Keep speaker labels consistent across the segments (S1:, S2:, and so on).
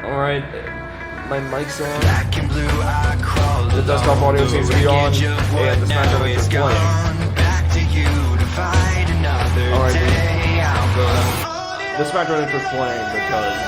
S1: Alright, my mic's on. The desktop audio seems to be on, and the SmackDown is playing. Alright, the SmackDown is playing because...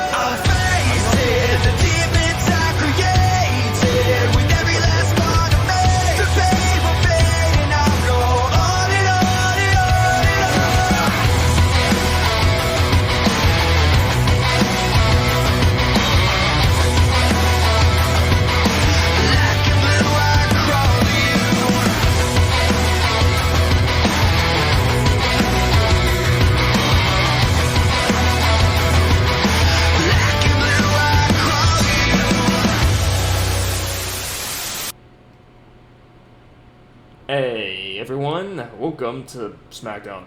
S1: Hey everyone, welcome to SmackDown.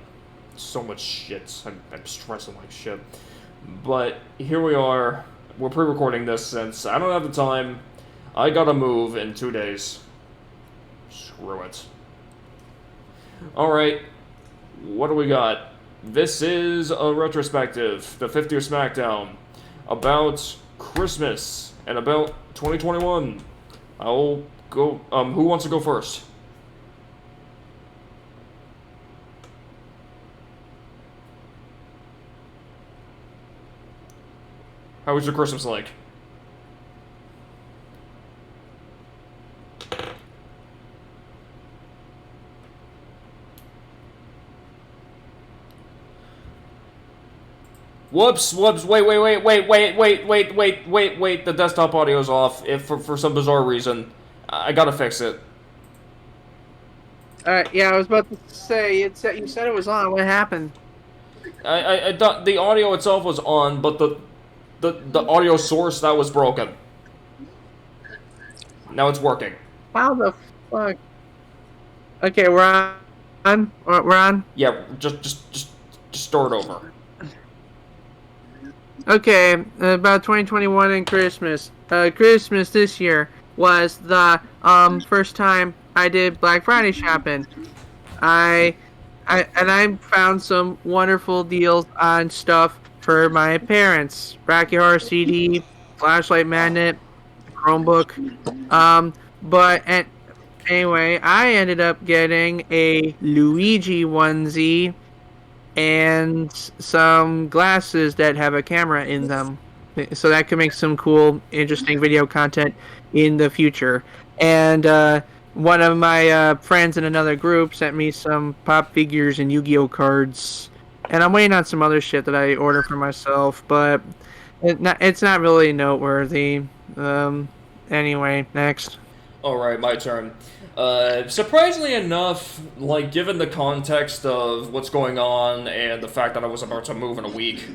S1: So much shit, I'm stressing like shit. But here we are, we're pre-recording this since I don't have the time. I gotta move in 2 days. Screw it. Alright, what do we got? This is a retrospective, the 50th SmackDown, about Christmas and about 2021. I'll go, who wants to go first? How was your Christmas like? Whoops, wait, the desktop audio's off, if for some bizarre reason. I gotta fix it.
S2: Yeah, I was about to say, you said it was on, what happened?
S1: I thought the audio itself was on, but the audio source, that was broken. Now it's working.
S2: How the fuck? Okay, we're on? We're on?
S1: Yeah, just start over.
S2: Okay, about 2021 and Christmas. Christmas this year was the first time I did Black Friday shopping. I found some wonderful deals on stuff for my parents. Rocky Horror CD, Flashlight Magnet, Chromebook. Anyway, I ended up getting a Luigi onesie and some glasses that have a camera in them. So that could make some cool, interesting video content in the future. And one of my friends in another group sent me some pop figures and Yu-Gi-Oh cards. And I'm waiting on some other shit that I ordered for myself, but it's not really noteworthy. Anyway, next.
S1: Alright, my turn. Surprisingly enough, like, given the context of what's going on and the fact that I was about to move in a week,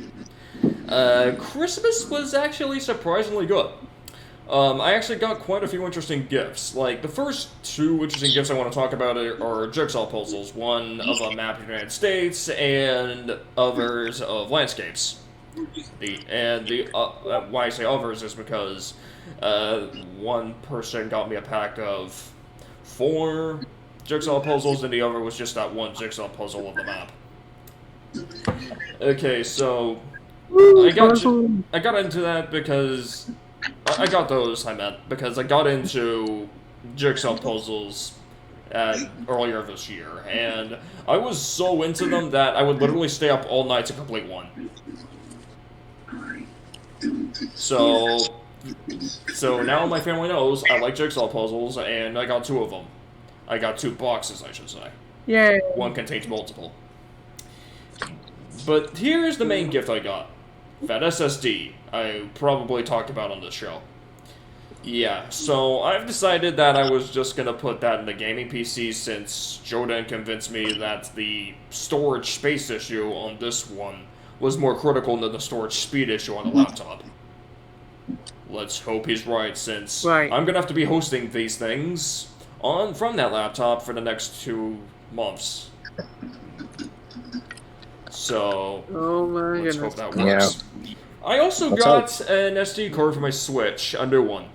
S1: Christmas was actually surprisingly good. I actually got quite a few interesting gifts. Like, the first two interesting gifts I want to talk about are jigsaw puzzles. One of a map of the United States, and others of landscapes. Why I say others is because one person got me a pack of 4 jigsaw puzzles, and the other was just that one jigsaw puzzle of the map. Okay, so I got into that because I got into jigsaw puzzles earlier this year, and I was so into them that I would literally stay up all night to complete one. So now my family knows I like jigsaw puzzles, and I got 2 of them. I got 2 boxes, I should say.
S2: Yay!
S1: One contains multiple. But here's the main gift I got. That SSD, I probably talked about on this show. Yeah, so I've decided that I was just gonna put that in the gaming PC since Jordan convinced me that the storage space issue on this one was more critical than the storage speed issue on the laptop. Let's hope he's right, since I'm gonna have to be hosting these things from that laptop for the next 2 months. So, let's hope that works. Yeah. I also got an SD card for my Switch, a new one.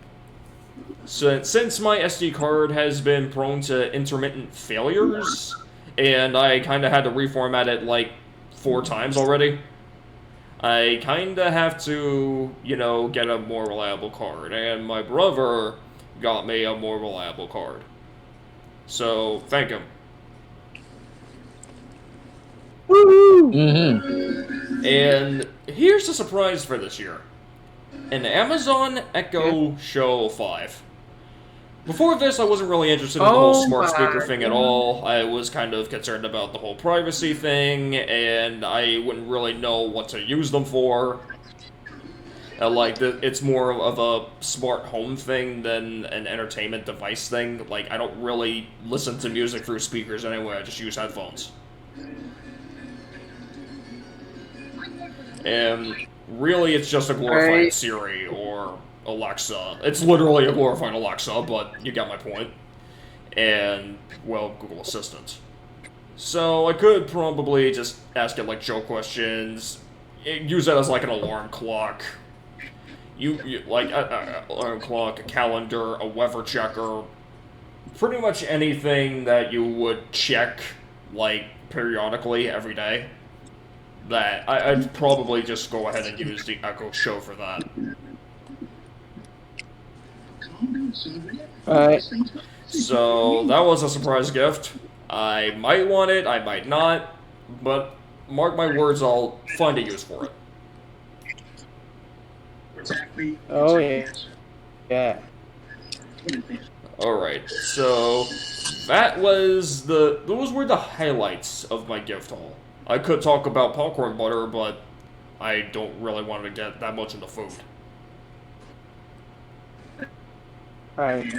S1: So, since my SD card has been prone to intermittent failures, and I kind of had to reformat it like 4 times already, I kinda have to, get a more reliable card, and my brother got me a more reliable card. So, thank him.
S2: Woohoo!
S3: Mm-hmm.
S1: And here's the surprise for this year. An Amazon Echo Show 5. Before this, I wasn't really interested in the whole smart speaker thing at all. I was kind of concerned about the whole privacy thing, and I wouldn't really know what to use them for. It's more of a smart home thing than an entertainment device thing. Like, I don't really listen to music through speakers anyway, I just use headphones. And really, it's just a glorified Siri or Alexa. It's literally a glorified Alexa, but you got my point. And, well, Google Assistant. So I could probably just ask it, like, joke questions, use it as, like, an alarm clock. Alarm clock, a calendar, a weather checker, pretty much anything that you would check, like, periodically every day. That I'd probably just go ahead and use the Echo Show for that.
S2: Alright.
S1: So that was a surprise gift. I might want it, I might not, but mark my words, I'll find a use for it.
S2: Oh yeah. Yeah.
S1: Alright, so those were the highlights of my gift haul. I could talk about popcorn butter, but I don't really want to get that much into food.
S2: Alright.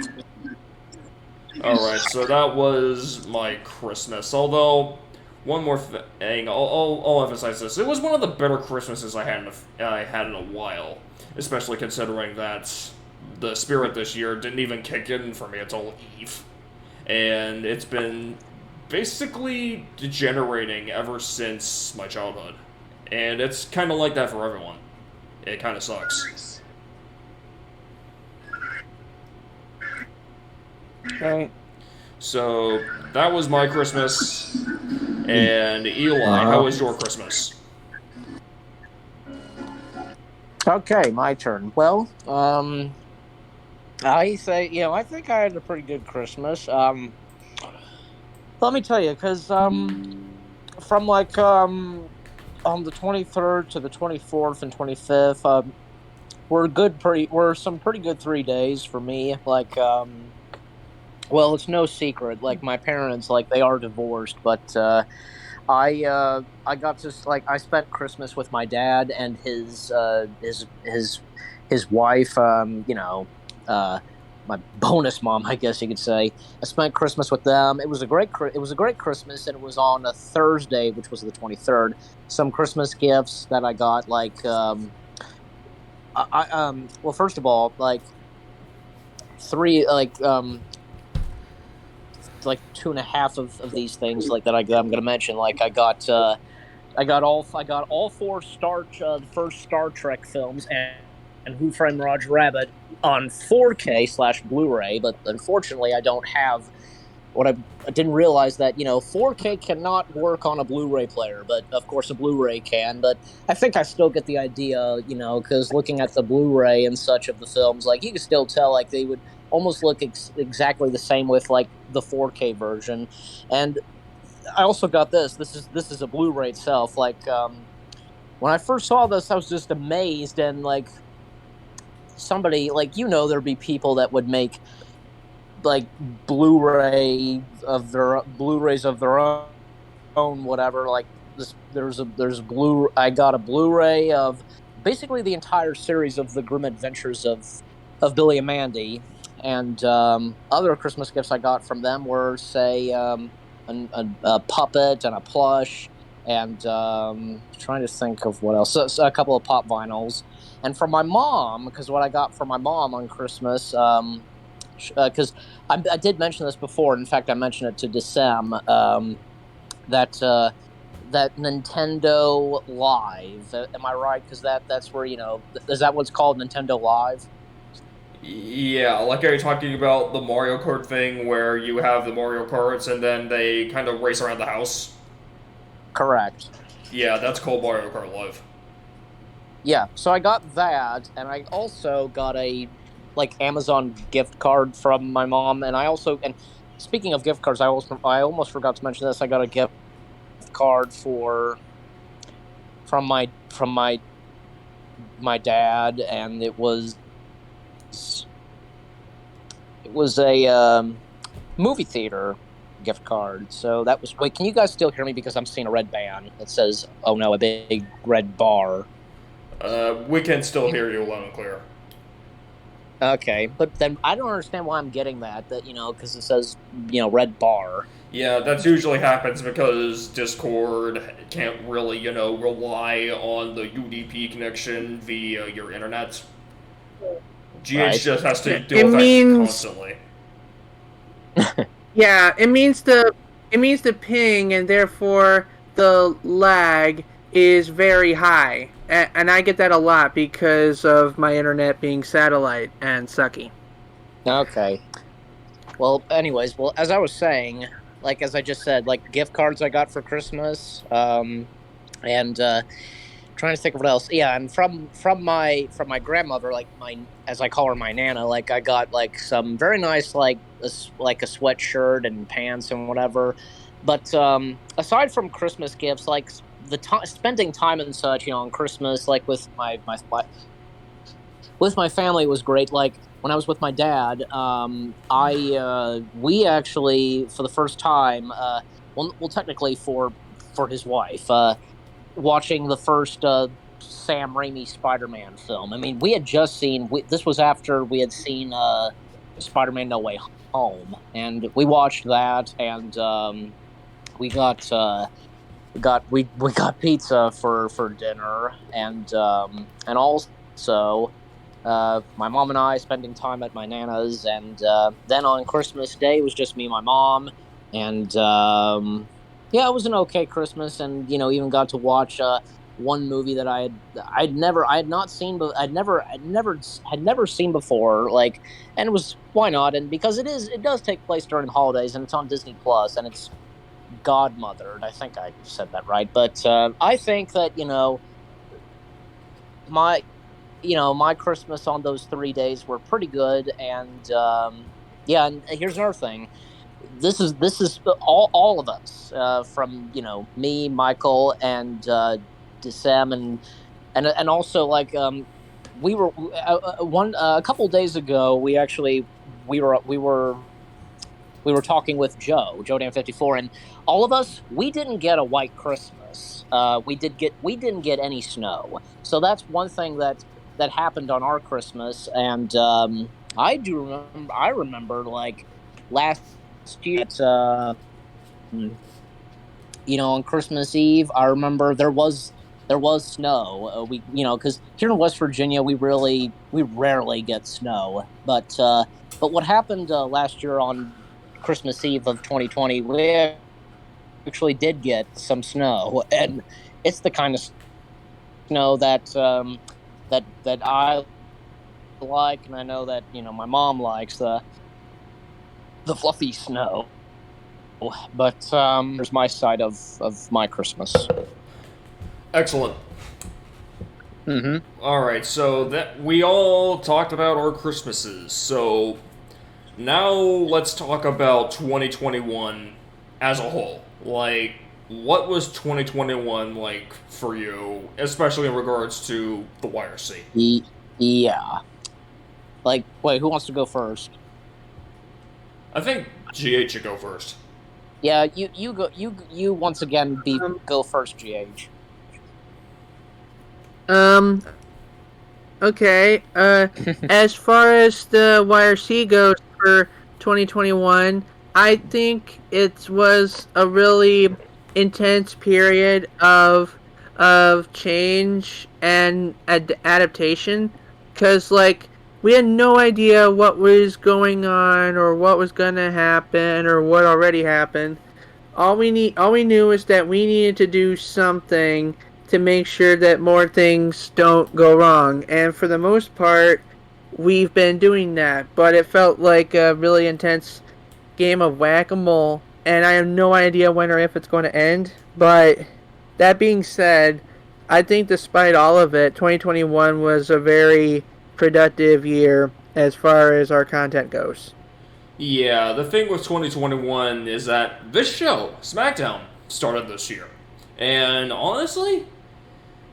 S1: Alright, so that was my Christmas. Although, one more thing, I'll emphasize this. It was one of the better Christmases I had in a while. Especially considering that the spirit this year didn't even kick in for me until Eve. And it's been basically degenerating ever since my childhood. And it's kind of like that for everyone. It kind of sucks.
S2: Right.
S1: So, that was my Christmas. And Eli, how was your Christmas?
S3: Okay, my turn. Well, I think I had a pretty good Christmas. Let me tell you, because from on the 23rd to the 24th and 25th, were some pretty good 3 days for me. Like, well, it's no secret. Like, my parents, like, they are divorced, but I got to, like, I spent Christmas with my dad and his wife. My bonus mom, I guess you could say. I spent Christmas with them. It was a great Christmas, and it was on a Thursday, which was the 23rd. Some Christmas gifts that I got, like, well, first of all, like, like 2.5 of these things, like, that I'm going to mention. Like, I got all 4 the first Star Trek films and Who Framed Roger Rabbit on 4K / Blu-ray, but unfortunately I don't have I didn't realize that, 4K cannot work on a Blu-ray player, but of course a Blu-ray can. But I think I still get the idea, because looking at the Blu-ray and such of the films, like, you can still tell, like, they would almost look exactly the same with, like, the 4K version. And I also got this is a Blu-ray itself. Like, when I first saw this, I was just amazed, and, like, somebody, like, there'd be people that would make, like, Blu-rays of their own, whatever. Like, I got a Blu-ray of basically the entire series of the Grim Adventures of Billy and Mandy. And other Christmas gifts I got from them were, say, a puppet and a plush, and trying to think of what else. So a couple of pop vinyls. And from my mom, because what I got from my mom on Christmas, because I did mention this before. In fact, I mentioned it to Decem, that Nintendo Live. Am I right? Because that's where, is that what's called, Nintendo Live?
S1: Yeah, like, are you talking about the Mario Kart thing where you have the Mario Karts and then they kind of race around the house?
S3: Correct.
S1: Yeah, that's called Mario Kart Live.
S3: Yeah, so I got that, and I also got a like Amazon gift card from my mom, and speaking of gift cards, I almost forgot to mention this. I got a gift card from my dad, and it was a movie theater gift card. So that was. Wait, can you guys still hear me? Because I'm seeing a red band that says, "Oh no," a big red bar.
S1: We can still hear you loud and clear.
S3: Okay, but then I don't understand why I'm getting that. Because it says red bar.
S1: Yeah, that usually happens because Discord can't really, rely on the UDP connection via your internet. GH
S3: Right.
S1: just has to
S2: It
S1: deal with that
S2: means-
S1: constantly.
S2: Yeah, it means the ping, and therefore the lag is very high. And I get that a lot because of my internet being satellite and sucky.
S3: Okay. Well, anyways, as I was saying, as I just said, gift cards I got for Christmas, and trying to think of what else. Yeah, and from my grandmother, as I call her, my nana. I got some very nice a sweatshirt and pants and whatever. But aside from Christmas gifts, spending time and such, on Christmas, with my family was great. When I was with my dad, we actually for the first time, well, technically for his wife, watching the first Sam Raimi Spider-Man film. I mean, we had just seen. This was after we had seen Spider-Man: No Way Home, and we watched that, and we got pizza for dinner, and also my mom and I spending time at my nana's, and then on Christmas Day it was just me and my mom, and yeah, it was an okay Christmas, and even got to watch one movie that I'd not seen, but I'd never seen before, and it was, why not? And because it does take place during the holidays, and it's on Disney Plus, and it's Godmothered. I think I said that right, but I think that my my Christmas on those 3 days were pretty good, and yeah. And here's another thing. This is all of us, from me, Michael, and Desem, and also we were a couple days ago. We were talking with Joe Dan 54, and all of us, we didn't get a white Christmas. We didn't get any snow. So that's one thing that happened on our Christmas, and I remember last year, on Christmas Eve, I remember there was snow. Because here in West Virginia, we rarely get snow. But what happened last year on Christmas Eve of 2020, we actually did get some snow, and it's the kind of snow that I like, and I know that my mom likes the fluffy snow. But here's my side of my Christmas.
S1: Excellent.
S3: Mm-hmm.
S1: Alright, so that we all talked about our Christmases, so now let's talk about 2021 as a whole. What was 2021 like for you, especially in regards to the YRC?
S3: Yeah. Wait, who wants to go first?
S1: I think GH should go first.
S3: Yeah, you go. You once again go first, GH.
S2: Okay. As far as the YRC goes for 2021, I think it was a really intense period of change and adaptation, because we had no idea what was going on or what was gonna happen or what already happened. All we knew is that we needed to do something to make sure that more things don't go wrong. And for the most part, we've been doing that. But it felt like a really intense game of whack-a-mole, and I have no idea when or if it's going to end. But that being said, I think despite all of it, 2021 was a very productive year as far as our content goes.
S1: Yeah, the thing with 2021 is that this show, SmackDown, started this year. And honestly,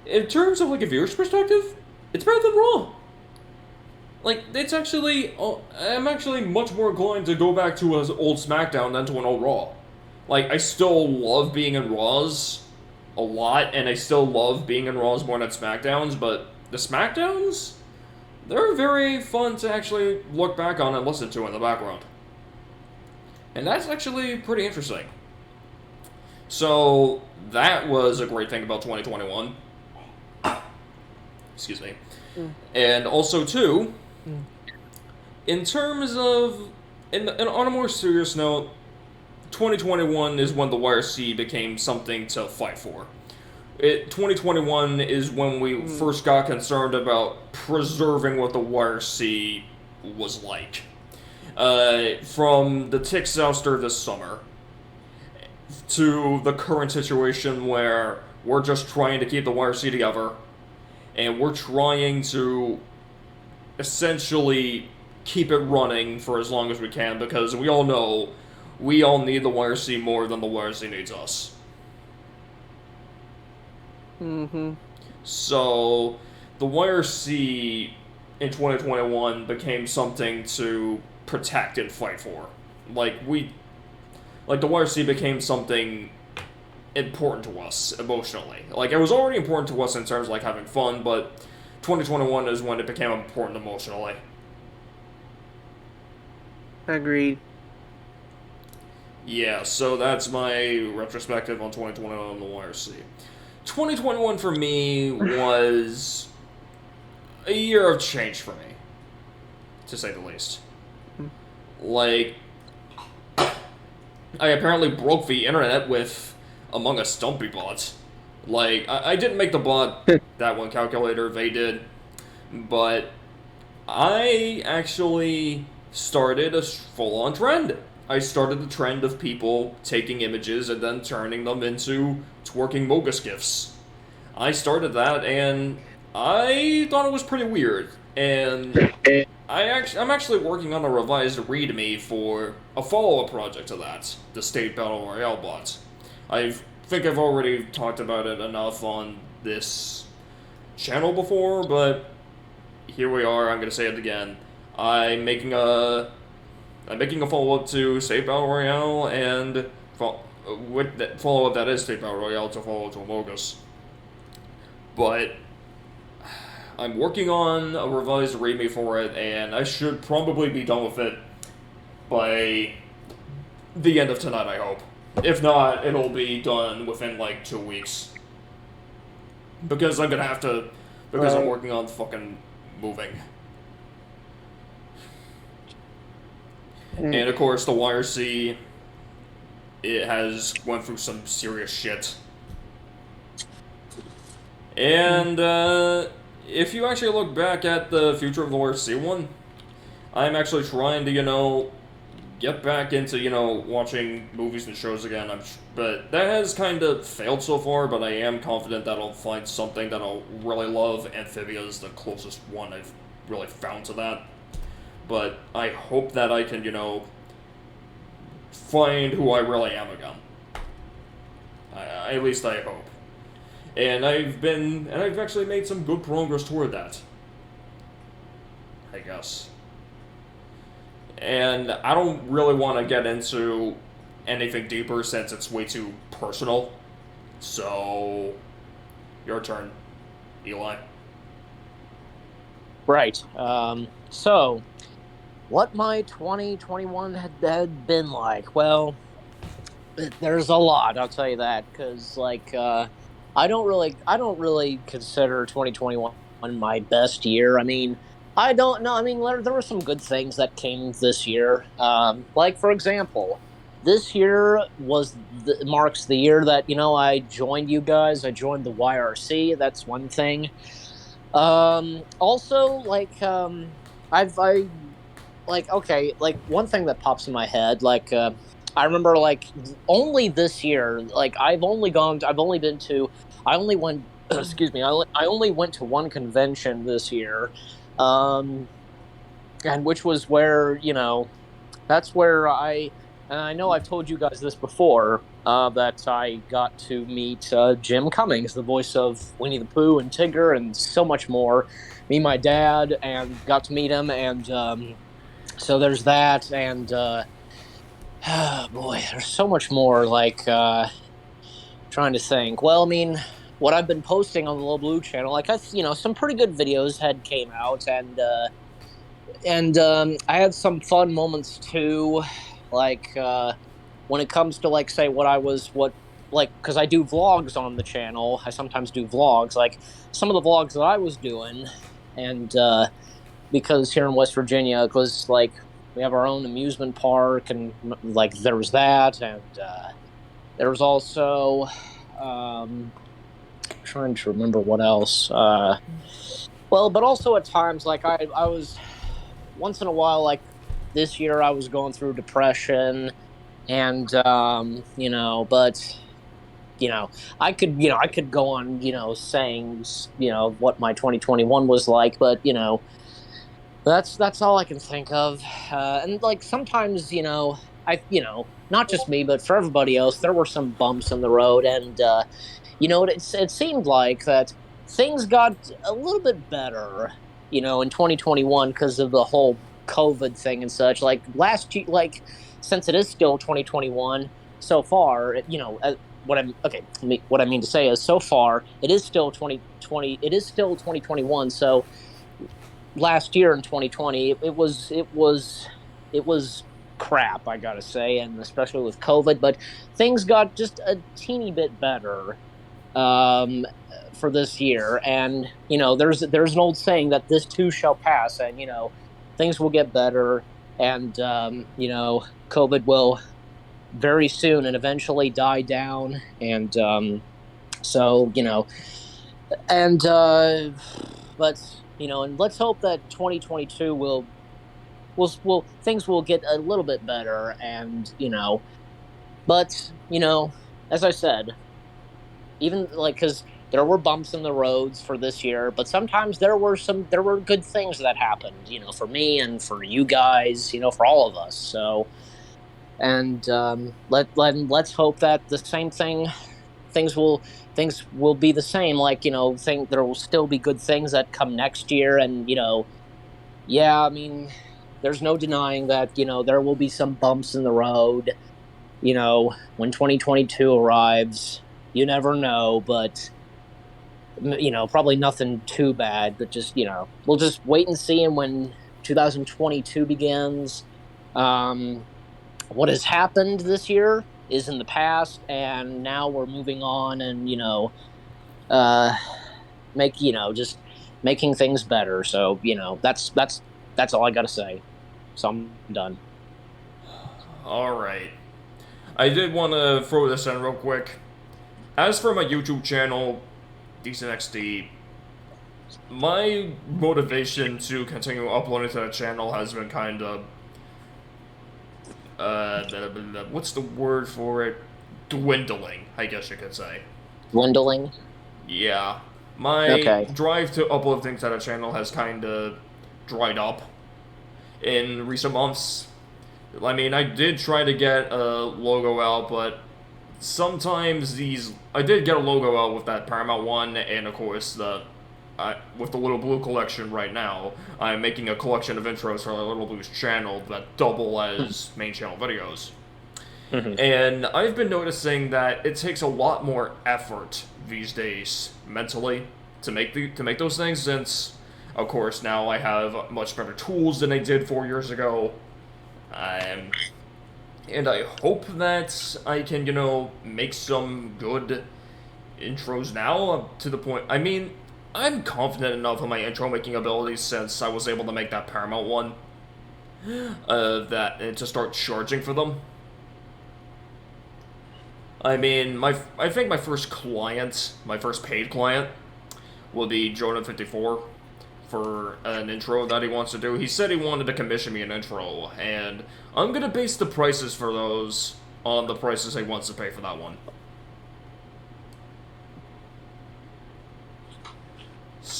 S1: in terms of like a viewer's perspective, it's better than Raw. Like, it's actually, I'm actually much more inclined to go back to an old SmackDown than to an old Raw. Like, I still love being in Raws a lot, and I still love being in Raws more than SmackDowns, but the SmackDowns, they're very fun to actually look back on and listen to in the background. And that's actually pretty interesting. So, that was a great thing about 2021. Excuse me. And also, too, in terms of, and on a more serious note, 2021 is when the YRC became something to fight for. 2021 is when we first got concerned about preserving what the YRC was like. From the Tix ouster this summer to the current situation where we're just trying to keep the YRC together, and we're trying to essentially keep it running for as long as we can, because we all know we all need the YRC more than the YRC needs us.
S2: Mm-hmm.
S1: So, the YRC in 2021 became something to protect and fight for. Like, the YRC became something important to us emotionally. Like, it was already important to us in terms of, like, having fun, but 2021 is when it became important emotionally.
S2: Agreed.
S1: Yeah, so that's my retrospective on 2021 on the YRC. 2021 for me was a year of change for me, to say the least. Like, I apparently broke the internet with Among Us Stumpy bot. Like, I didn't make the bot that one calculator, they did. But I actually started a full-on trend. I started the trend of people taking images and then turning them into twerking Mogus GIFs. I started that, and I thought it was pretty weird. And I'm actually working on a revised README for a follow-up project to that, the State Battle Royale bot. I think I've already talked about it enough on this channel before, but here we are. I'm going to say it again. I'm making a follow-up to State Battle Royale, and with that follow-up that is State Battle Royale to follow-up to Amogus. But I'm working on a revised README for it, and I should probably be done with it by the end of tonight, I hope. If not, it'll be done within, like, 2 weeks. Because I'm gonna have to, because I'm working on fucking moving. And of course, the YRC, it has went through some serious shit. And if you actually look back at the future of the YRC one, I'm actually trying to, get back into, watching movies and shows again. But that has kind of failed so far, but I am confident that I'll find something that I'll really love. Amphibia is the closest one I've really found to that. But I hope that I can, find who I really am again. At least I hope. And I've actually made some good progress toward that, I guess. And I don't really want to get into anything deeper since it's way too personal. So, your turn, Eli.
S3: Right. So, what my 2021 had been like? Well, there's a lot, I'll tell you that, because I don't really consider 2021 my best year. I mean, I don't know. I mean, there were some good things that came this year. Like, for example, this year marks the year that, I joined you guys. I joined the YRC. That's one thing. Also, one thing that pops in my head, I remember, only this year, I only went excuse me, I only went to one convention this year, um, and which was where, that's where and I know I've told you guys this before, that I got to meet Jim Cummings, the voice of Winnie the Pooh and Tigger and so much more. Me and my dad, and got to meet him, and so there's that, and oh boy, there's so much more. Like, trying to think. Well, I mean, what I've been posting on the Low Blue channel, like some pretty good videos had came out, and I had some fun moments too, like when it comes to like say what like because I do vlogs on the channel. I sometimes do vlogs, like some of the vlogs that I was doing, and because here in West Virginia, because like we have our own amusement park, and like there was that, and there was also trying to remember what else. Well, but also at times, like I was once in a while, like this year, I was going through depression, and but I could go on, saying what my 2021 was like, but that's all I can think of. And like sometimes, not just me, but for everybody else, there were some bumps in the road, and it seemed like that things got a little bit better, in 2021 because of the whole COVID thing and such. Like last year, like since it is still 2021 so far, what I mean to say is so far it is still 2020. It is still 2021. So last year in 2020, it was crap, I gotta say, and especially with COVID. But things got just a teeny bit better um, for this year, and there's an old saying that this too shall pass, and things will get better, and COVID will very soon and eventually die down, and so and but and let's hope that 2022 will things will get a little bit better, and but as I said, even like because there were bumps in the roads for this year, but sometimes there were good things that happened, for me and for you guys, for all of us. So, and let's hope that the same things will things will be the same. Like think there will still be good things that come next year, and yeah, I mean, there's no denying that there will be some bumps in the road. When 2022 arrives, you never know, but probably nothing too bad, but just we'll just wait and see. And when 2022 begins, what has happened this year is in the past, and now we're moving on, and uh make just making things better. So that's all I gotta say. So I'm done.
S1: Alright. I did want to throw this in real quick. As for my YouTube channel, DCNXD, my motivation to continue uploading to that channel has been kind of, what's the word for it? Dwindling, I guess you could say.
S3: Dwindling.
S1: Yeah. My
S3: Okay.
S1: drive to upload things to that channel has kind of dried up in recent months. I mean, I did try to get a logo out, but sometimes I did get a logo out with that Paramount one, and of course, with the Little Blue collection right now, I'm making a collection of intros for the Little Blue's channel that double as main channel videos. And I've been noticing that it takes a lot more effort these days, mentally, to make those things, since, of course, now I have much better tools than I did 4 years ago. And I hope that I can, make some good intros now, to the point. I mean, I'm confident enough in my intro making abilities since I was able to make that Paramount one, to start charging for them. I mean, I think my first paid client, will be Jordan54 for an intro that he wants to do. He said he wanted to commission me an intro, and I'm gonna base the prices for those on the prices he wants to pay for that one.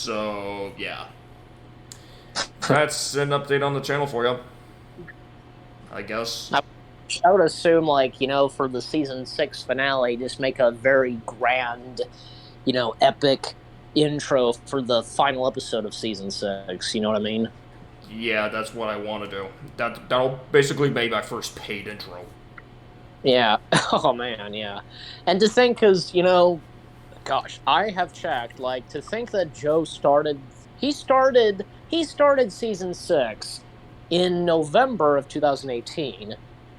S1: So, yeah. That's an update on the channel for you, I guess.
S3: I would assume, like, for the season 6 finale, just make a very grand, epic intro for the final episode of season 6. You know what I mean?
S1: Yeah, that's what I want to do. That'll basically be my first paid intro.
S3: Yeah. Oh, man, yeah. And to think, because, gosh, I have checked, like, to think that Joe started season 6 in November of 2018.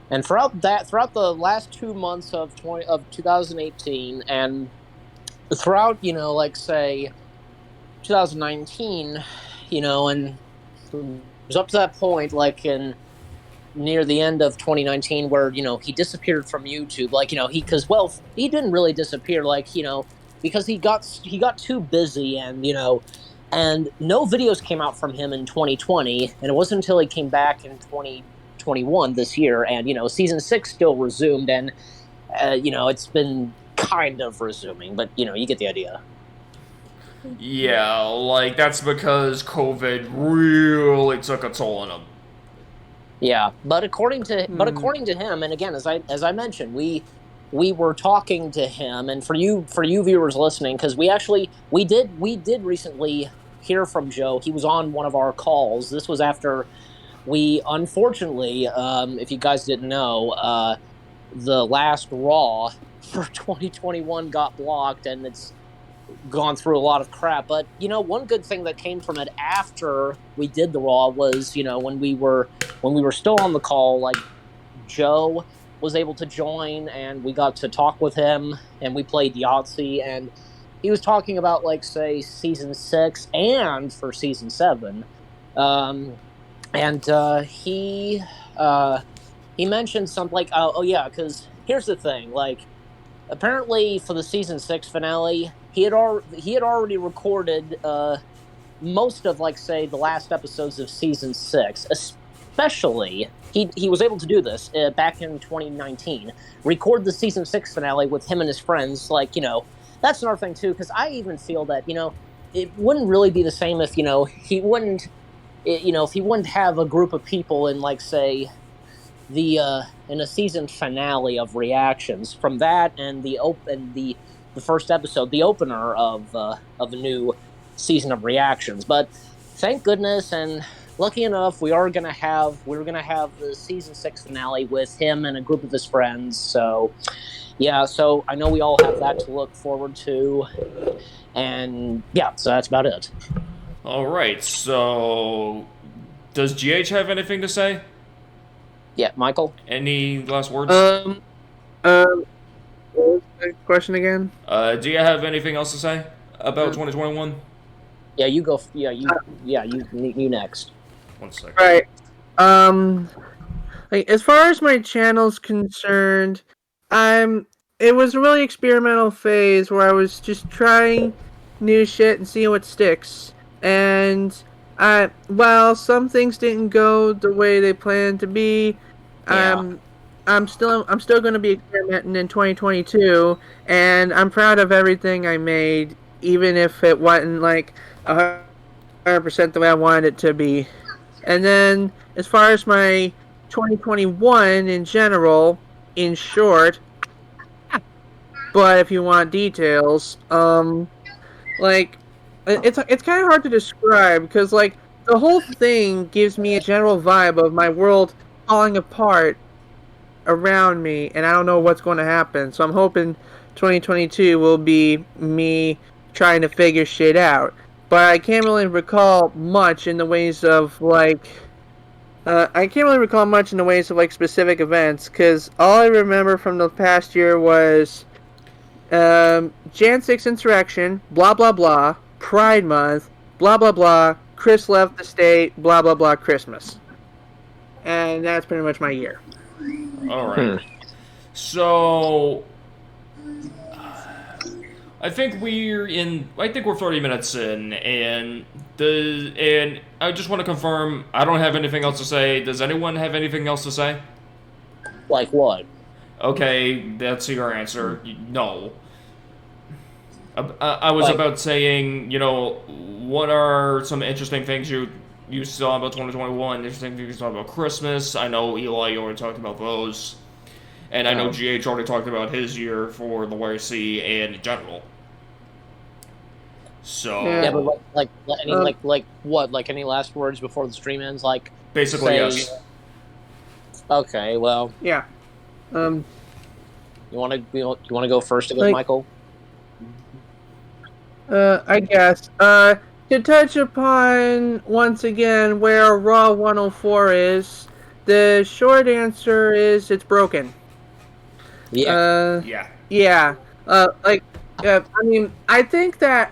S3: And throughout the last 2 months of 2018, and throughout, like, say, 2019, and it was up to that point, like, in near the end of 2019, where, he disappeared from YouTube, like, he didn't really disappear, like, because he got too busy, and, and no videos came out from him in 2020, and it wasn't until he came back in 2021 this year, and, season 6 still resumed, and, it's been kind of resuming, but, you get the idea.
S1: Yeah, like, that's because COVID really took a toll on him.
S3: Yeah, but according to him, and again, as I mentioned, we were talking to him, and for you viewers listening, because we did recently hear from Joe. He was on one of our calls. This was after we, unfortunately, if you guys didn't know, the last Raw for 2021 got blocked, and it's gone through a lot of crap. But one good thing that came from it after we did the Raw was, when we were still on the call, like, Joe was able to join, and we got to talk with him, and we played Yahtzee, and he was talking about, like, say, season 6 and for season 7, and he mentioned something like, oh yeah, because here's the thing, like, apparently for the season 6 finale, he had already recorded most of, like, say, the last episodes of season 6. Especially, he was able to do this back in 2019. Record the season 6 finale with him and his friends. Like, that's another thing too, because I even feel that it wouldn't really be the same if he wouldn't have a group of people in, like, say, in a season finale of reactions from that, and the first episode, the opener of a new season of reactions. But thank goodness, and lucky enough, we were gonna have the season 6 finale with him and a group of his friends. So yeah, so I know we all have that to look forward to, and yeah, so that's about it.
S1: All right, so does GH have anything to say?
S3: Yeah, Michael?
S1: Any last words?
S2: What was the question again?
S1: Do you have anything else to say about 2021?
S3: Yeah, you go. Yeah, you next.
S1: 1 second.
S2: Right. Like, as far as my channel's concerned, it was a really experimental phase where I was just trying new shit and seeing what sticks. And while some things didn't go the way they planned to be,
S3: Yeah.
S2: I'm still going to be experimenting in 2022, and I'm proud of everything I made, even if it wasn't like 100% the way I wanted it to be. And then, as far as my 2021 in general, in short, but if you want details, like, it's kind of hard to describe, because, like, the whole thing gives me a general vibe of my world falling apart around me, and I don't know what's going to happen. So I'm hoping 2022 will be me trying to figure shit out. But I can't really recall much in the ways of, like, specific events, because all I remember from the past year was Jan 6 insurrection, blah blah blah, Pride Month, blah blah blah, Chris left the state, blah blah blah, Christmas. And that's pretty much my year.
S1: Alright. So I think we're 30 minutes in, and I just want to confirm, I don't have anything else to say. Does anyone have anything else to say?
S3: Like what?
S1: Okay, that's your answer. No. I was
S3: Like,
S1: about saying, what are some interesting things you saw about 2021? Interesting things you saw about Christmas. I know Eli, you already talked about those, and I know
S3: oh.
S1: GH already talked about his year for the YRC and in general.
S3: Yeah,
S2: Yeah.
S3: but
S1: So
S3: any like what? Like any last words before the stream ends? Like,
S1: basically,
S3: say,
S1: yes.
S3: okay, well,
S2: Yeah. Um,
S3: you want to go first again,
S2: like,
S3: Michael?
S2: I guess. To touch upon once again where Raw 104 is, the short answer is it's broken.
S3: Yeah,
S2: Uh,
S1: Yeah.
S2: yeah. Like, I mean, I think that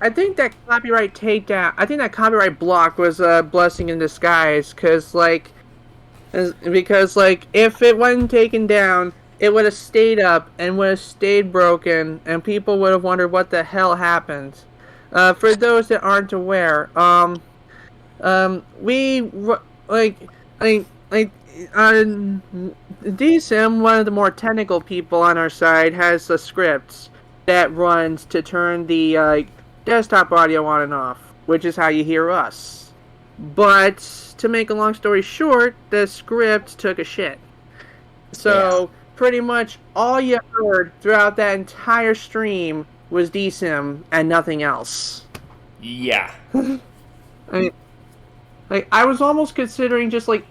S2: copyright takedown, I think that copyright block was a blessing in disguise, because like if it wasn't taken down, it would have stayed up and would have stayed broken, and people would have wondered what the hell happened. For those that aren't aware, we like DSM, one of the more technical people on our side, has a script that runs to turn the desktop audio on and off, which is how you hear us. But to make a long story short, the script took a shit.
S3: yeah,
S2: So pretty much all you heard throughout that entire stream was DSIM and nothing else.
S1: Yeah.
S2: I mean, like I was almost considering just like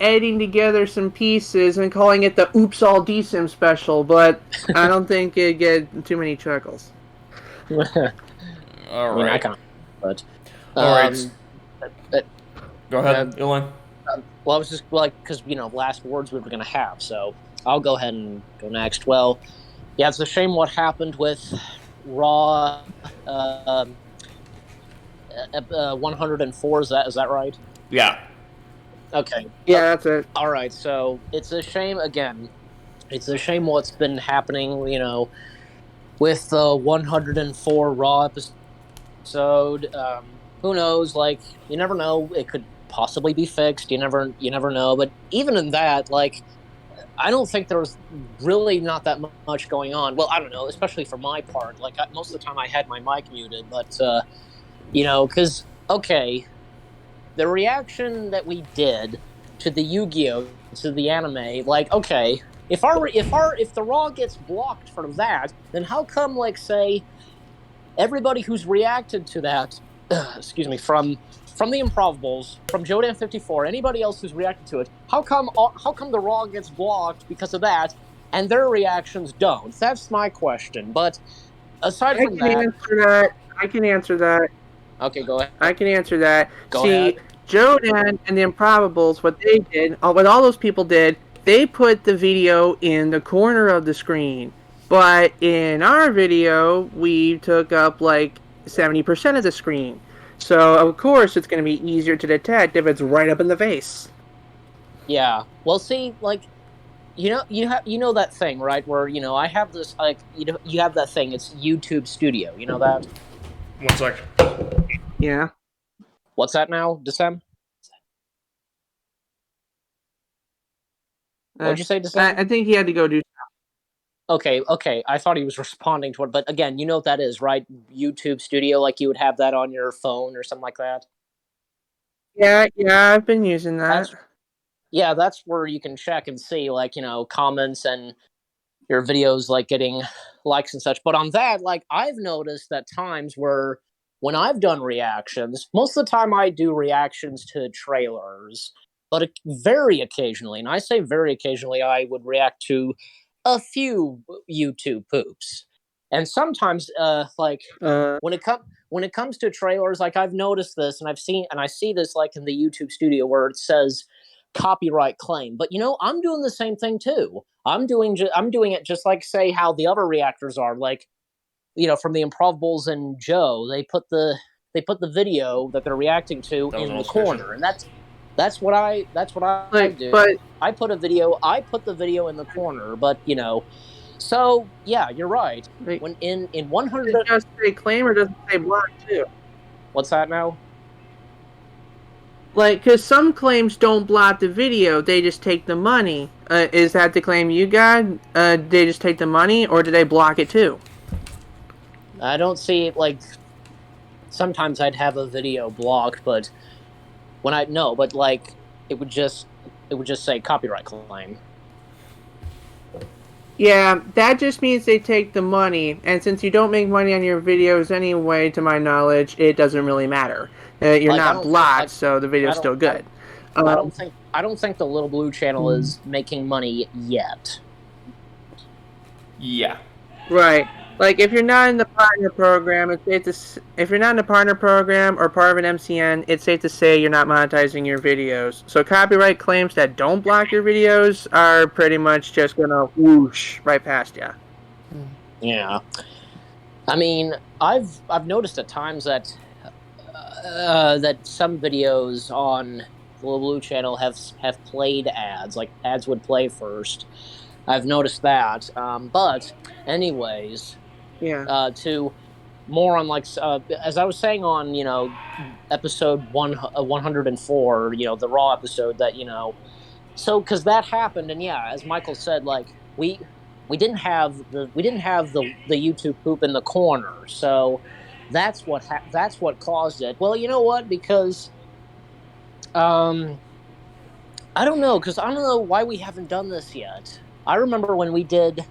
S2: editing together some pieces and calling it the Oops All DSIM special, but I don't think it'd get too many chuckles.
S3: I
S1: All
S3: mean, I
S1: right.
S3: kind of, but
S1: All right.
S3: um, uh,
S1: Go
S3: uh,
S1: ahead, Eli.
S3: well, I was just like, because last words we were gonna have, so I'll go ahead and go next. Well, yeah, it's a shame what happened with Raw 104. Is that right?
S1: Yeah.
S3: Okay.
S2: Yeah, that's it.
S3: All right. So it's a shame again. It's a shame what's been happening. With the 104 Raw episode. Who knows? Like, you never know. It could possibly be fixed. You never know. But even in that, like, I don't think there was really not that much going on. Well, I don't know, especially for my part. Like, most of the time I had my mic muted, but because okay, the reaction that we did to the Yu-Gi-Oh, to the anime, like, okay, if the Raw gets blocked for that, then how come, like, say, everybody who's reacted to that, excuse me, from the Improvables, from Jodan 54, anybody else who's reacted to it, how come the Raw gets blocked because of that, and their reactions don't? That's my question. But aside
S2: I
S3: from
S2: can
S3: that,
S2: answer that. I can answer that.
S3: okay, go ahead.
S2: I can answer that.
S3: Go
S2: See,
S3: ahead.
S2: Jodan and the Improbables, what they did, what all those people did, they put the video in the corner of the screen. But in our video, we took up like 70% of the screen. So, of course, it's going to be easier to detect if it's right up in the face.
S3: Yeah. Well, see, like, you know that thing, right? Where I have this, like, you have that thing. It's YouTube Studio. You know that?
S1: 1 sec.
S2: Yeah.
S3: What's that now, Decem? What'd you say, Decem?
S2: I think he had to go do.
S3: Okay. I thought he was responding to it, but again, you know what that is, right? YouTube Studio, like you would have that on your phone or something like that.
S2: Yeah, I've been using that.
S3: That's Yeah, that's where you can check and see, like, comments and your videos, like, getting likes and such. But on that, like, I've noticed that times where when I've done reactions, most of the time I do reactions to trailers, but very occasionally, and I say very occasionally, I would react to a few YouTube poops. And sometimes, like,
S2: Uh,
S3: when it comes to trailers, like, I've noticed this, and I see this, like, in the YouTube Studio, where it says copyright claim. But I'm doing the same thing too. I'm doing it just like, say, how the other reactors are, like, from the Improvables and Joe. They put the video that they're reacting to
S1: That was
S3: in the
S1: auspicious.
S3: corner, and that's what I
S2: like,
S3: do.
S2: but
S3: I put the video in the corner, but so yeah, you're right.
S2: like,
S3: When in
S2: does
S3: 100,
S2: it just say claim or does it say block too?
S3: what's that now?
S2: Like, because some claims don't block the video, they just take the money. Is that the claim you got? They just take the money, or do they block it too?
S3: I don't see like sometimes I'd have a video blocked, but when I no, but like it would just say copyright claim.
S2: Yeah, that just means they take the money, and since you don't make money on your videos anyway, to my knowledge, it doesn't really matter. You're
S3: Like I
S2: not
S3: don't think
S2: blocked,
S3: like
S2: so the video's still
S3: I don't
S2: good. Um,
S3: I don't think the Little Blue Channel is making money yet.
S1: Yeah.
S2: right. Like if you're not in the partner program, it's safe to if you're not in the partner program or part of an MCN, it's safe to say you're not monetizing your videos. So copyright claims that don't block your videos are pretty much just gonna whoosh right past you.
S3: Yeah. I mean, I've noticed at times that that some videos on the Blue Channel have played ads, like ads would play first. I've noticed that. But anyways,
S2: Yeah.
S3: to more on like as I was saying on episode 104, the Raw episode that so because that happened, and yeah, as Michael said, like we didn't have the YouTube poop in the corner, so that's what caused it. Well, you know what? Because um, I don't know, because I don't know why we haven't done this yet. I remember when we did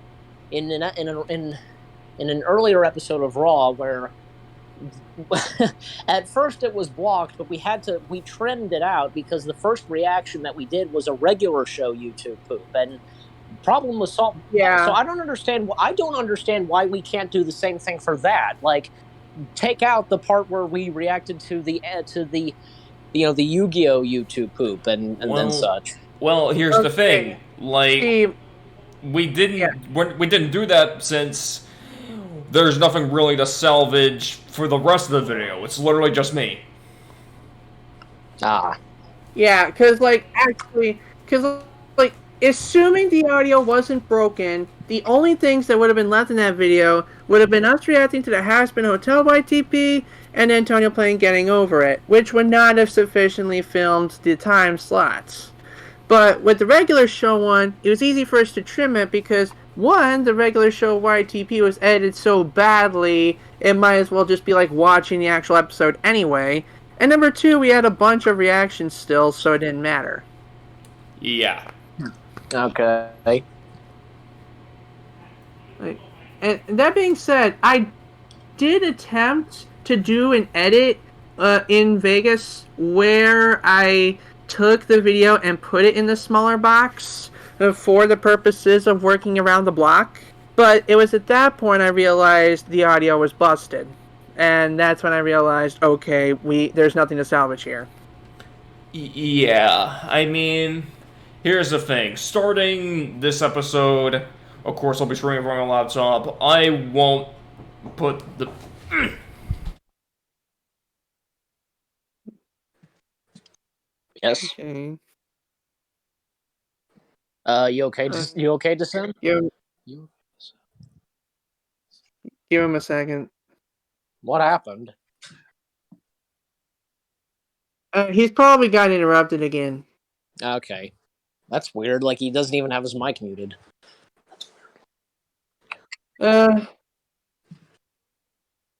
S3: in an earlier episode of Raw where at first it was blocked, but we trimmed it out because the first reaction that we did was a regular show YouTube poop, and problem was solved.
S2: Yeah.
S3: So I don't understand. I don't understand why we can't do the same thing for that. Like, take out the part where we reacted to the the Yu-Gi-Oh YouTube poop and then such.
S1: Well, here's the thing.
S2: Okay.
S1: Like,
S2: See,
S1: we
S2: yeah.
S1: didn't do that since there's nothing really to salvage for the rest of the video. It's literally just me.
S3: Ah,
S2: Yeah, because like assuming the audio wasn't broken, the only things that would have been left in that video would have been us reacting to the Has-Been Hotel YTP and Antonio playing Getting Over It, which would not have sufficiently filmed the time slots. But with the regular show one, it was easy for us to trim it because one, the regular show YTP was edited so badly, it might as well just be like watching the actual episode anyway. And number two, we had a bunch of reactions still, so it didn't matter.
S1: Yeah.
S3: okay.
S2: And that being said, I did attempt to do an edit in Vegas where I took the video and put it in the smaller box for the purposes of working around the block. But it was at that point I realized the audio was busted. And that's when I realized, okay, there's nothing to salvage here.
S1: Yeah. I mean, here's the thing. Starting this episode, of course, I'll be streaming from my laptop. I won't put the.
S3: Yes.
S2: Okay.
S3: You okay? You okay, Descent?
S2: Give
S3: You.
S2: him a second.
S3: What happened?
S2: He's probably got interrupted again.
S3: Okay, that's weird. Like he doesn't even have his mic muted.
S2: I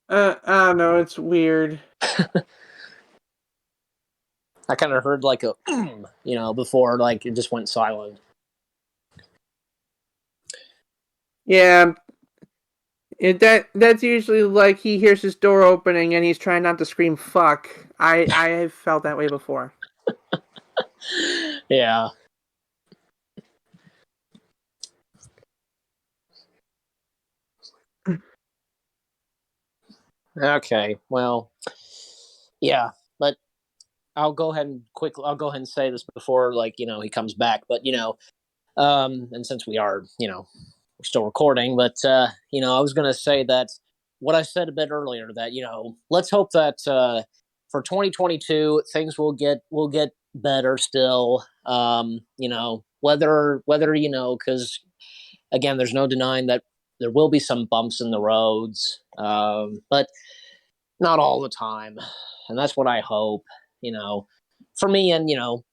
S2: don't know. It's weird.
S3: I kind of heard like a, before, like it just went silent.
S2: Yeah. That's usually like he hears his door opening and he's trying not to scream fuck. I have felt that way before.
S3: Yeah. Okay. Well, yeah, but I'll go ahead and say this before, like, he comes back, but and since we are, we're still recording, but I was going to say that what I said a bit earlier, that let's hope that for 2022 things will get better still. Whether because again, there's no denying that there will be some bumps in the roads, but not all the time, and that's what I hope. For me and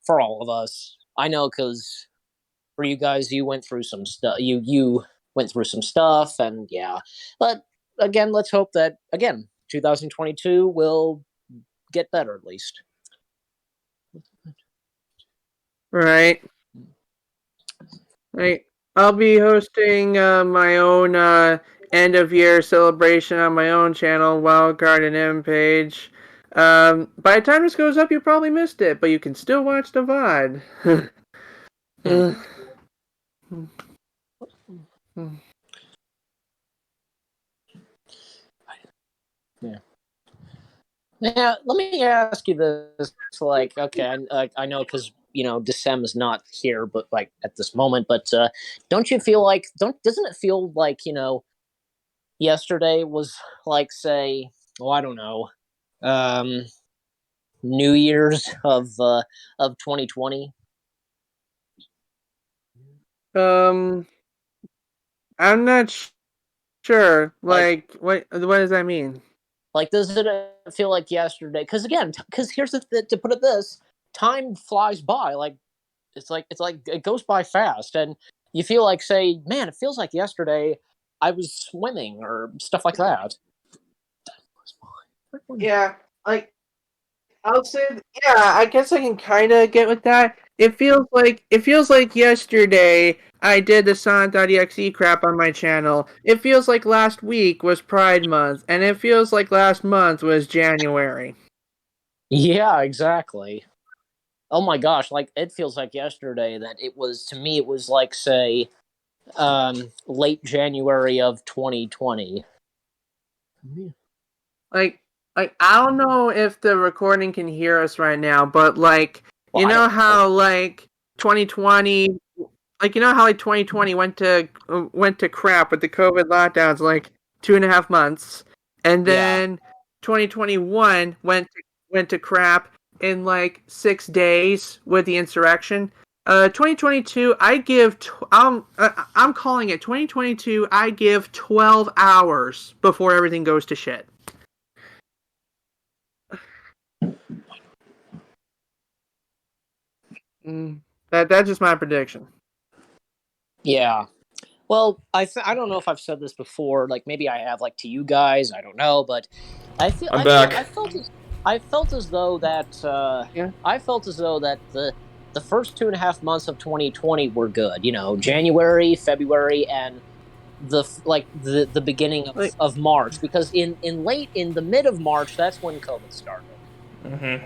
S3: for all of us. I know because for you guys, you went through some stuff. You went through some stuff, and yeah, but again, let's hope that, again, 2022 will get better at least.
S2: Right. I'll be hosting my own end of year celebration on my own channel, Wildcard and M page. By the time this goes up, you probably missed it, but you can still watch the VOD.
S3: Yeah. Yeah, let me ask you this. Like, okay, I know because Decem's not here, but like at this moment. But don't you feel like doesn't it feel like yesterday was like, say, oh, I don't know, New Year's of 2020?
S2: I'm not sure. Like, what does that mean?
S3: Like, does it feel like yesterday? Because again, because here's to put it this: time flies by. Like it's like it goes by fast, and you feel like, say, man, it feels like yesterday I was swimming or stuff like that.
S2: Yeah, like I'll say, yeah, I guess I can kind of get with that. It feels like yesterday I did the Sonic.exe crap on my channel. It feels like last week was Pride Month, and it feels like last month was January.
S3: Yeah, exactly. Oh my gosh, like it feels like yesterday that it was, to me, it was like, say, late January of 2020.
S2: Like I don't know if the recording can hear us right now, but like
S3: Well,
S2: you
S3: I
S2: know
S3: don't
S2: how
S3: know.
S2: like 2020, like you know how like 2020 went to crap with the COVID lockdowns like 2.5 months, and
S3: Yeah.
S2: then 2021 went to crap in like 6 days with the insurrection. 2022, I'm calling it 2022. I give 12 hours before everything goes to shit. That's just my prediction.
S3: Yeah. Well, I don't know if I've said this before. Like maybe I have, like to you guys. I don't know, but
S1: I'm back.
S3: I felt as though that
S2: Yeah.
S3: I felt as though that the first 2.5 months of 2020 were good. January, February, and the beginning
S2: Like,
S3: of March, because in the mid of March, that's when COVID started.
S1: Mm-hmm.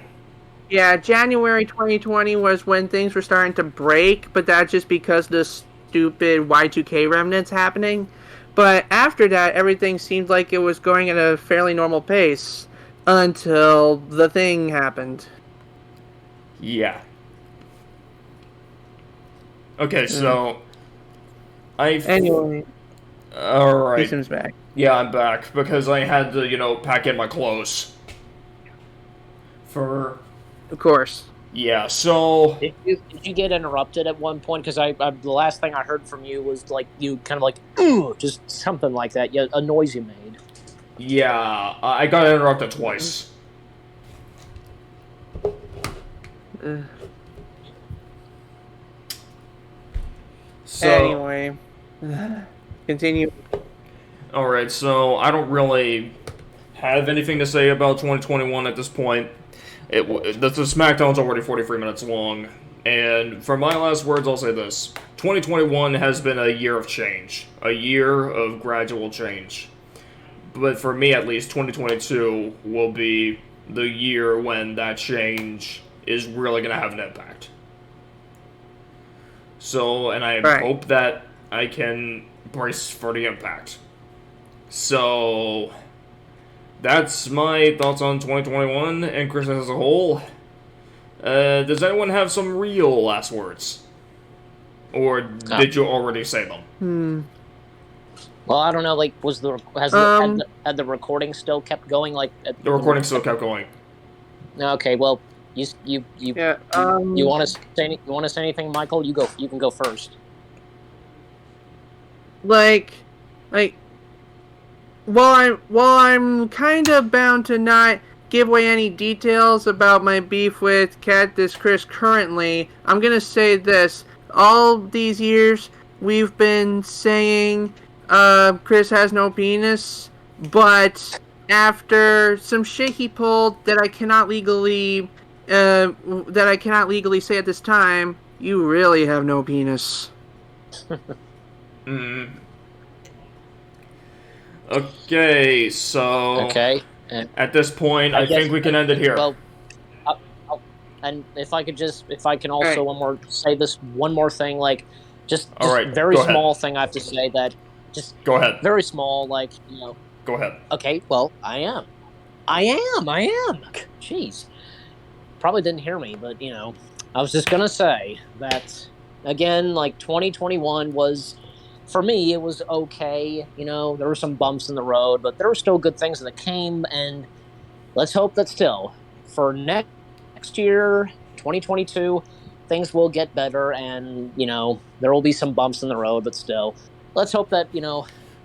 S2: yeah, January 2020 was when things were starting to break, but that's just because the stupid Y2K remnants happening. But after that, everything seemed like it was going at a fairly normal pace until the thing happened.
S1: Yeah. Okay, so
S2: Anyway,
S1: all right.
S2: Houston's back.
S1: Yeah, I'm back because I had to, pack in my clothes. For
S2: Of course.
S1: yeah, so
S3: Did you get interrupted at one point? Because the last thing I heard from you was like you kind of like, ooh, just something like that. Yeah, a noise you made.
S1: yeah, I got interrupted twice. So
S2: Anyway, continue.
S1: all right, so I don't really have anything to say about 2021 at this point. The SmackDown's already 43 minutes long, and for my last words, I'll say this: 2021 has been a year of change, a year of gradual change. But for me, at least, 2022 will be the year when that change is really going to have an impact. So, and I hope that I can brace for the impact. So, that's my thoughts on 2021 and Christmas as a whole. Does anyone have some real last words? Or did you already say them?
S3: Well, I don't know. Like, had the recording still kept going? Like,
S1: The recording still kept going.
S3: Okay, well, you
S2: Yeah.
S3: you want to say anything, Michael? You go. You can go first.
S2: Like, while I'm kind of bound to not give away any details about my beef with Cactus Chris currently, I'm gonna say this: all these years we've been saying Chris has no penis, but after some shit he pulled that I cannot legally say at this time, you really have no penis.
S1: Okay, so
S3: Okay.
S1: at this point, I think we can end it here.
S3: Well, and if I can also say this one more thing, like just
S1: All right,
S3: very
S1: go ahead.
S3: small thing I have to say that just
S1: Go ahead.
S3: very small, like
S1: Go ahead.
S3: Okay, well, I am. Jeez, probably didn't hear me, but I was just gonna say that again. Like 2021 was, for me, it was okay. There were some bumps in the road, but there were still good things that came, and let's hope that still for next year, 2022, things will get better, and there will be some bumps in the road, but still, let's hope that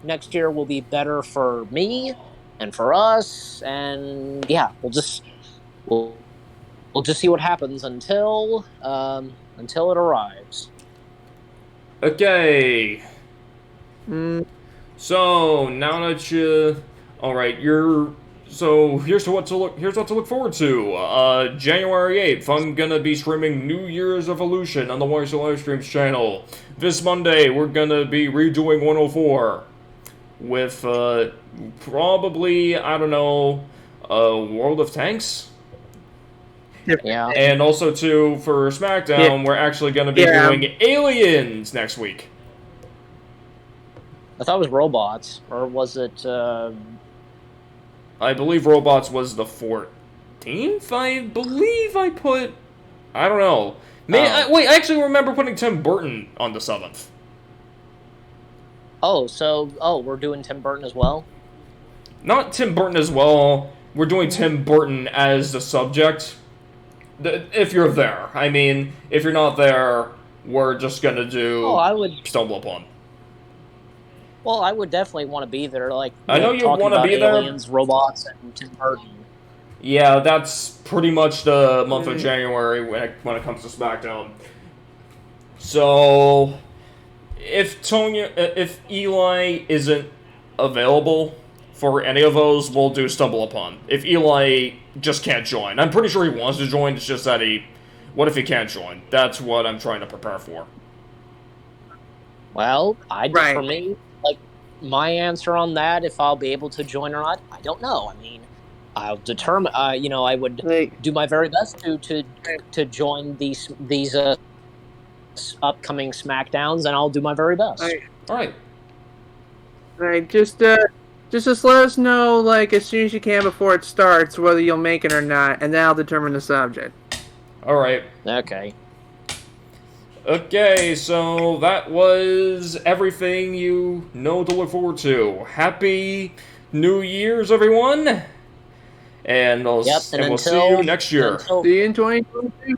S3: next year will be better for me and for us, and yeah, we'll just see what happens until it arrives.
S1: Okay. So now that all right, here's what to look forward to. January 8th, I'm gonna be streaming New Year's Evolution on the YRC live streams channel. This Monday, we're gonna be redoing 104 with probably, I don't know, World of Tanks.
S3: Yeah.
S1: And also for SmackDown, we're actually gonna be doing Aliens next week.
S3: I thought it was robots, or was it?
S1: I believe Robots was the 14th. I believe I put. I don't know. Wait, I actually remember putting Tim Burton on the 7th.
S3: We're doing Tim Burton as well?
S1: Not Tim Burton as well. We're doing Tim Burton as the subject. If you're there. I mean, if you're not there, we're just gonna do Stumble Upon.
S3: Well, I would definitely want to be there. Like,
S1: I know you want to be there.
S3: Aliens, robots, and Tim Burton.
S1: Yeah, that's pretty much the month of January when it comes to SmackDown. So, if Eli isn't available for any of those, we'll do Stumble Upon. If Eli just can't join, I'm pretty sure he wants to join. It's just that what if he can't join? That's what I'm trying to prepare for.
S3: Well, for me, like, my answer on that, if I'll be able to join or not, I don't know. I mean, I'll determine. I would do my very best to join these upcoming SmackDowns, and I'll do my very best.
S1: All right.
S2: Just let us know, like, as soon as you can before it starts, whether you'll make it or not, and that'll determine the subject.
S1: All right. Okay, so that was everything you know to look forward to. Happy New Year's, everyone! And we'll see you next year.
S2: See you in 2022.